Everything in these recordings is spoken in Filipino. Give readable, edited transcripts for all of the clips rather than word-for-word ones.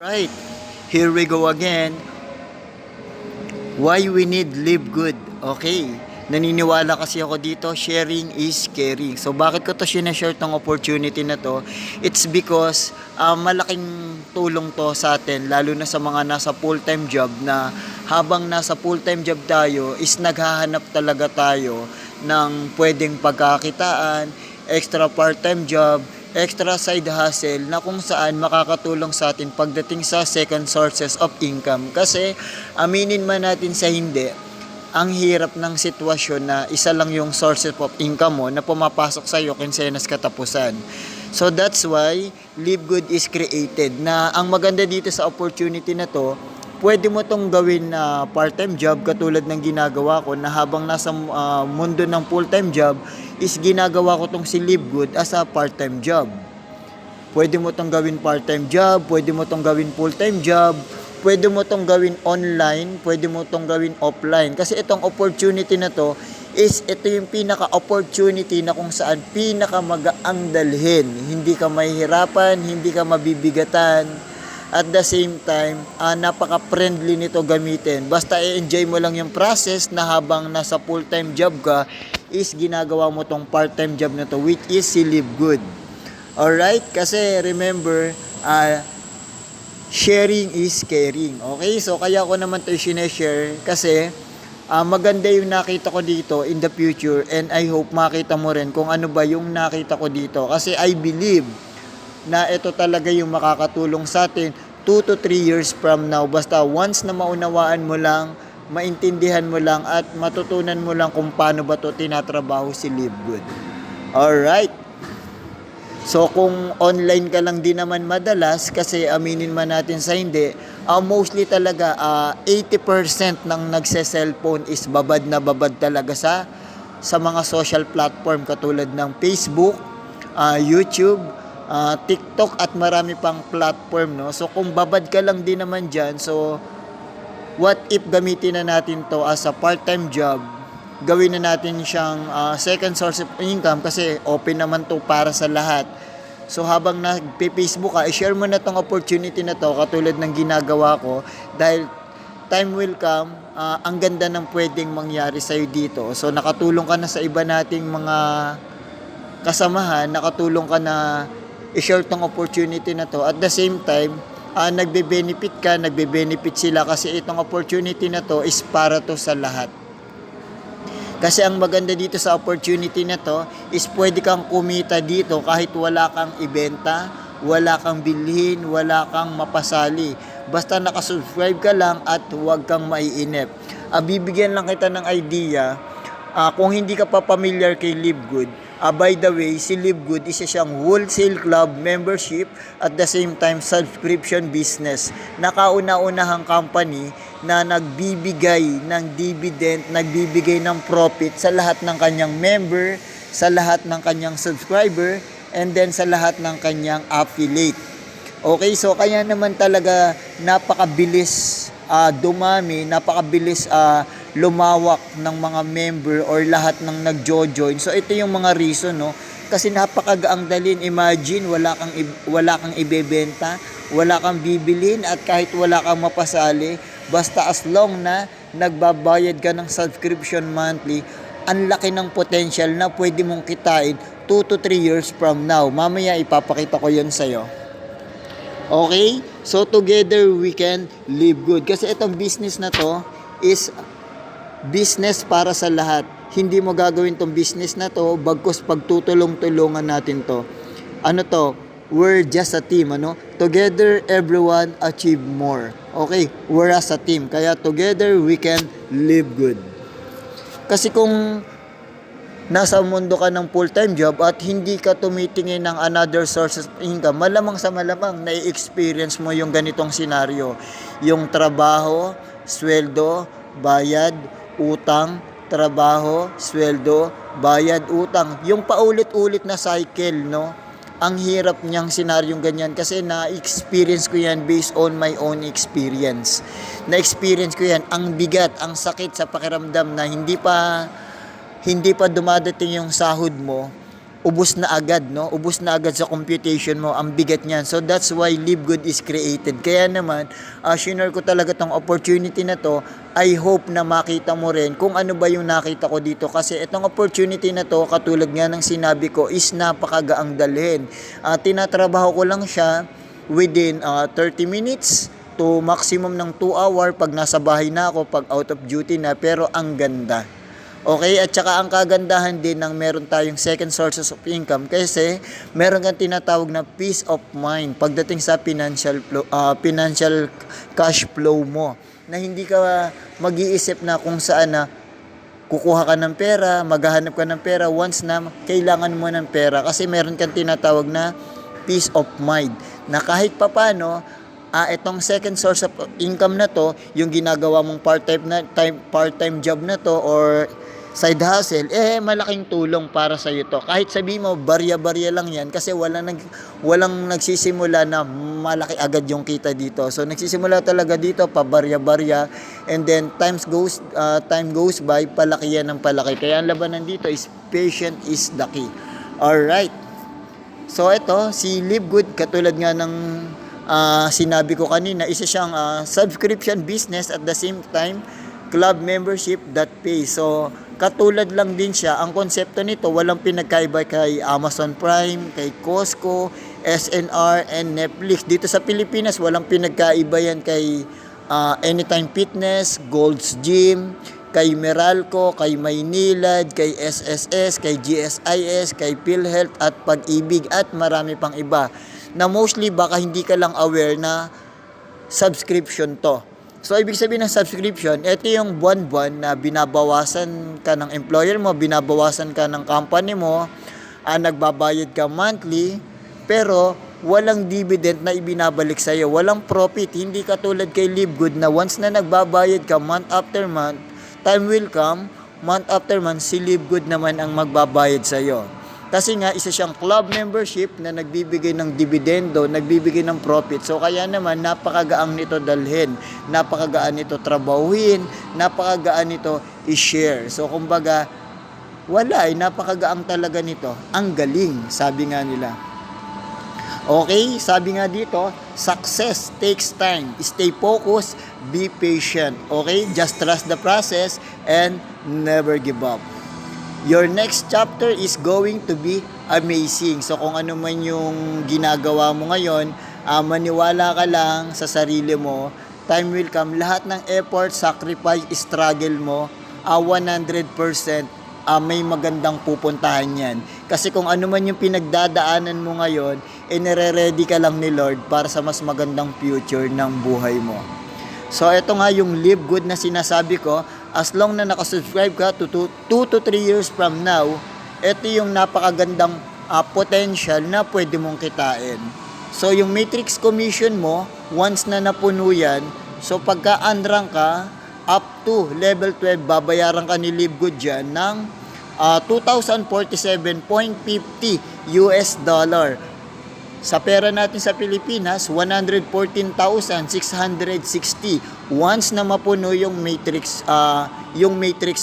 Right, here we go again. Why we need live good. Okay, naniniwala kasi ako dito, sharing is caring. So bakit ko to sinashare tong opportunity na to? It's because malaking tulong to sa atin, lalo na sa mga nasa full-time job, na habang nasa full-time job tayo is naghahanap talaga tayo ng pwedeng pagkakitaan, extra part-time job, extra side hustle na kung saan makakatulong sa atin pagdating sa second sources of income. Kasi aminin man natin sa hindi, ang hirap ng sitwasyon na isa lang yung sources of income mo na pumapasok sa iyo kinsenas katapusan. So that's why Live Good is created, na ang maganda dito sa opportunity na to, pwede mo tong gawin na part-time job katulad ng ginagawa ko, na habang nasa mundo ng full-time job is ginagawa ko tong si Live Good as a part-time job. Pwede mo tong gawin part-time job, pwede mo tong gawin full-time job, pwede mo tong gawin online, pwede mo tong gawin offline. Kasi itong opportunity na to is ito yung pinaka-opportunity na kung saan pinaka-magaang dalhin. Hindi ka mahihirapan, hindi ka mabibigatan. At the same time, napaka-friendly nito gamitin. Basta i-enjoy mo lang yung process na habang nasa full-time job ka, is ginagawa mo tong part-time job na to, which is si Live Good. Alright? Kasi remember, sharing is caring. Okay? So kaya ko naman ito sineshare kasi maganda yung nakita ko dito in the future, and I hope makita mo rin kung ano ba yung nakita ko dito. Kasi I believe na ito talaga yung makakatulong sa atin 2 to 3 years from now. Basta once na maunawaan mo lang, maintindihan mo lang, at matutunan mo lang kung paano ba to tinatrabaho si Live Good. Alright. So kung online ka lang din naman madalas, kasi aminin man natin sa hindi, mostly talaga 80% ng nagse-cellphone is babad na babad talaga sa mga social platform katulad ng Facebook, YouTube, TikTok at marami pang platform, no? So kung babad ka lang din naman diyan, so what if gamitin na natin to as a part-time job, gawin na natin siyang second source of income, kasi open naman to para sa lahat. So habang nagpe-Facebook ka, i-share mo na tong opportunity na to katulad ng ginagawa ko, dahil time will come, ang ganda ng pwedeng mangyari sa'yo dito. So nakatulong ka na sa iba nating mga kasamahan, nakatulong ka na i-share tong opportunity na to. At the same time, nagbe-benefit ka, nagbe-benefit sila, kasi itong opportunity na to is para to sa lahat. Kasi ang maganda dito sa opportunity na to is pwede kang kumita dito kahit wala kang ibenta, wala kang bilhin, wala kang mapasali. Basta nakasubscribe ka lang at huwag kang maiinip. Bibigyan lang kita ng idea, kung hindi ka pa familiar kay Live Good, by the way, si Live Good isa siyang wholesale club membership at the same time subscription business. Nakauna-unahang company na nagbibigay ng dividend, nagbibigay ng profit sa lahat ng kanyang member, sa lahat ng kanyang subscriber, and then sa lahat ng kanyang affiliate. Okay, so kaya naman talaga napakabilis dumami, napakabilis lumawak ng mga member or lahat ng nagjo-join. So ito yung mga reason, no? Kasi napakagaang dalhin. Imagine wala kang ibebenta, wala kang bibilin, at kahit wala kang mapasali, basta as long na nagbabayad ka ng subscription monthly, ang laki ng potential na pwede mong kitain 2 to 3 years from now. Mamaya ipapakita ko yun sa'yo. Okay? So together we can live good. Kasi itong business na to is business para sa lahat. Hindi mo gagawin tong business na to bagkus pagtutulong-tulungan natin to. Ano to? We're just a team, ano? Together everyone achieve more. Okay? We're as a team. Kaya together we can live good. Kasi kung nasa mundo ka ng full-time job at hindi ka tumitingin ng another sources of income, malamang sa malamang na-experience mo yung ganitong senaryo. Yung trabaho, sweldo, bayad, utang, trabaho, sweldo, bayad, utang. Yung paulit-ulit na cycle, no? Ang hirap niyang senaryong ganyan, kasi na-experience ko yan based on my own experience. Na-experience ko yan. Ang bigat, ang sakit sa pakiramdam na hindi pa dumadating yung sahod mo, ubos na agad, no? Ubos na agad sa computation mo, ang bigat niyan. So that's why Live Good is created. Kaya naman, shinare ko talaga tong opportunity na to. I hope na makita mo rin kung ano ba yung nakita ko dito. Kasi itong opportunity na to, katulad nga ng sinabi ko, is napakagaang dalhin. Tinatrabaho ko lang siya within 30 minutes to maximum ng 2 hour pag nasa bahay na ako, pag out of duty na. Pero ang ganda. Okay, at saka ang kagandahan din ng meron tayong second sources of income kasi meron kang tinatawag na peace of mind pagdating sa financial cash flow mo, na hindi ka mag-iisip na kung saan na kukuha ka ng pera, maghahanap ka ng pera once na kailangan mo ng pera, kasi meron kang tinatawag na peace of mind na kahit papano itong second source of income na to, yung ginagawa mong part-time job na to or side hustle, malaking tulong para sa iyo to. Kahit sabi mo barya-barya lang yan, kasi walang nagsisimula na malaki agad yung kita dito. So nagsisimula talaga dito pa barya-barya, and then time goes by, palaki yan ng palaki. Kaya ang labanan dito is patient is the key. Alright. So ito, si Live Good, katulad nga ng sinabi ko kanina, isa siyang subscription business, at the same time club membership that pays. So katulad lang din siya, ang konsepto nito walang pinagkaiba kay Amazon Prime, kay Costco, SNR, and Netflix. Dito sa Pilipinas walang pinagkaiba yan kay Anytime Fitness, Gold's Gym, kay Meralco, kay Maynilad, kay SSS, kay GSIS, kay PhilHealth at Pag-ibig, at marami pang iba na mostly baka hindi ka lang aware na subscription to. So, ibig sabihin ng subscription, ito yung buwan-buwan na binabawasan ka ng employer mo, binabawasan ka ng company mo, nagbabayad ka monthly, pero walang dividend na ibinabalik sa'yo, walang profit. Hindi katulad kay Live Good na once na nagbabayad ka month after month, time will come, month after month, si Live Good naman ang magbabayad sa'yo. Kasi nga, isa siyang club membership na nagbibigay ng dividendo, nagbibigay ng profit. So, kaya naman, napakagaang nito dalhin, napakagaan nito trabahuin, napakagaan nito i-share. So, kumbaga, napakagaang talaga nito. Ang galing, sabi nga nila. Okay, sabi nga dito, success takes time. Stay focused, be patient. Okay, just trust the process and never give up. Your next chapter is going to be amazing. So kung ano man yung ginagawa mo ngayon, maniwala ka lang sa sarili mo. Time will come. Lahat ng effort, sacrifice, struggle mo, 100% may magandang pupuntahan yan. Kasi kung ano man yung pinagdadaanan mo ngayon, nire-ready ka lang ni Lord para sa mas magandang future ng buhay mo. So ito nga yung Live Good na sinasabi ko. As long na nakasubscribe ka to 2 to 3 years from now, ito yung napakagandang potential na pwede mong kitain. So yung matrix commission mo, once na napuno yan, so pagka unrank ka, up to level 12, babayaran ka ni Live Good dyan ng $2,047.50 US dollar. Sa pera natin sa Pilipinas, 114,660 once na mapuno yung matrix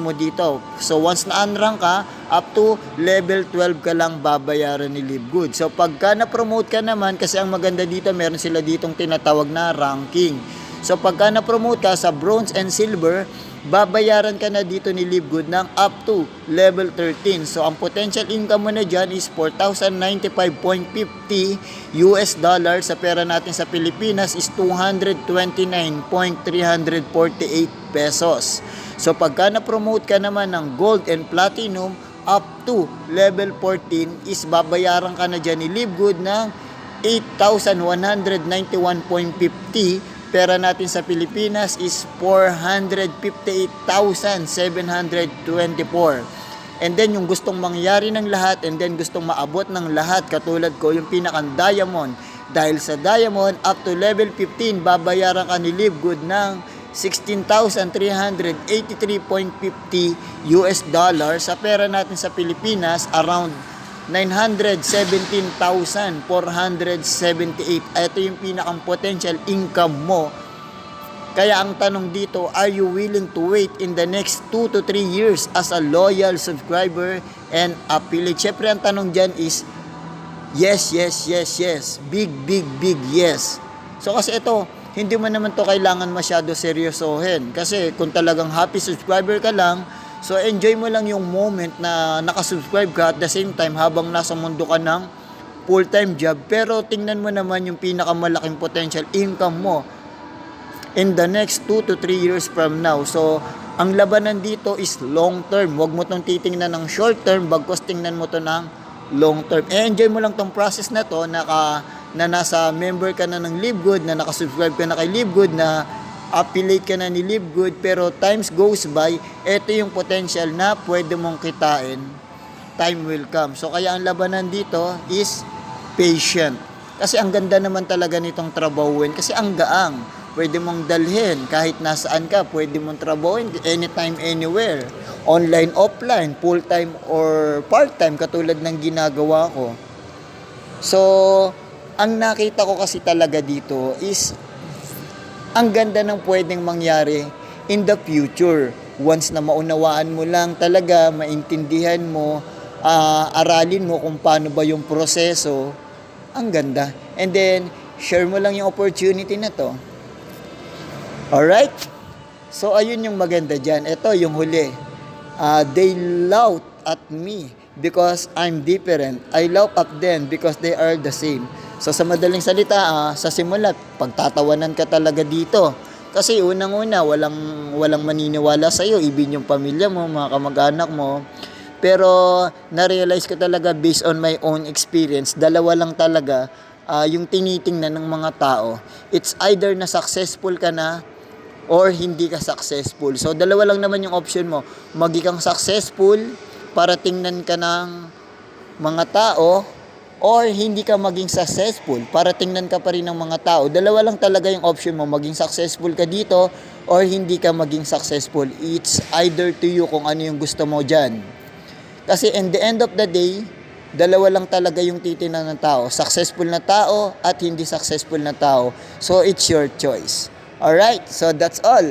mo dito. So once na unrank ka, up to level 12 ka lang babayaran ni Live Good. So pagka na-promote ka naman, kasi ang maganda dito, meron sila ditong tinatawag na ranking. So pagka na-promote ka sa bronze and silver, babayaran ka na dito ni Live Good ng up to level 13. So, ang potential income mo na dyan is 4,095.50 US dollar. Sa pera natin sa Pilipinas is 229.348 pesos. So, pagka na-promote ka naman ng gold and platinum, up to level 14 is babayaran ka na dyan ni Live Good ng 8,191.50. Pera natin sa Pilipinas is 458,724. And then yung gustong mangyari ng lahat, and then gustong maabot ng lahat, katulad ko yung pinakang diamond. Dahil sa diamond, up to level 15, babayaran ka ni Live Good ng 16,383.50 US dollar. Sa pera natin sa Pilipinas, around 917,478. Ito yung pinakang potential income mo Kaya ang tanong dito, are you willing to wait in the next 2 to 3 years as a loyal subscriber and affiliate? Syempre ang tanong dyan is, yes, yes, yes, yes. Big, big, big yes. So kasi ito, hindi mo naman to kailangan masyado seryosohin. Kasi kung talagang happy subscriber ka lang, so enjoy mo lang yung moment na nakasubscribe ka at the same time habang nasa mundo ka ng full-time job. Pero tingnan mo naman yung pinakamalaking potential income mo in the next 2 to 3 years from now. So, ang labanan dito is long term. Huwag mo tong titingnan ng short term, bagkus tingnan mo to ng long term. Enjoy mo lang tong process na to na nasa member ka na ng Livegood, na nakasubscribe ka na kay Livegood, na affiliate ka na ni Livegood, pero times goes by, ito yung potential na pwede mong kitain. Time will come. So, kaya ang labanan dito is patient. Kasi ang ganda naman talaga nitong trabahuin. Kasi ang gaang. Pwede mong dalhin kahit nasaan ka. Pwede mong trabahuin anytime, anywhere. Online, offline, full-time or part-time katulad ng ginagawa ko. So, ang nakita ko kasi talaga dito is ang ganda ng pwedeng mangyari in the future. Once na maunawaan mo lang talaga, maintindihan mo, aralin mo kung paano ba yung proseso, ang ganda. And then, share mo lang yung opportunity na to. Alright? So, ayun yung maganda dyan. Ito, yung huli. They laugh at me because I'm different. I laugh at them because they are the same. So, sa madaling salita, sa simula, pagtatawanan ka talaga dito. Kasi unang-una, walang maniniwala sa'yo, even yung pamilya mo, mga kamag-anak mo. Pero, na-realize ko talaga based on my own experience, dalawa lang talaga yung tinitingnan ng mga tao. It's either na successful ka na, or hindi ka successful. So, dalawa lang naman yung option mo. Maging kang successful para tingnan ka ng mga tao, or hindi ka maging successful para tingnan ka pa rin ng mga tao. Dalawa lang talaga yung option mo. Maging successful ka dito, or hindi ka maging successful. It's either to you kung ano yung gusto mo dyan. Kasi in the end of the day, dalawa lang talaga yung titingnan ng tao. Successful na tao at hindi successful na tao. So, it's your choice. Alright, so that's all.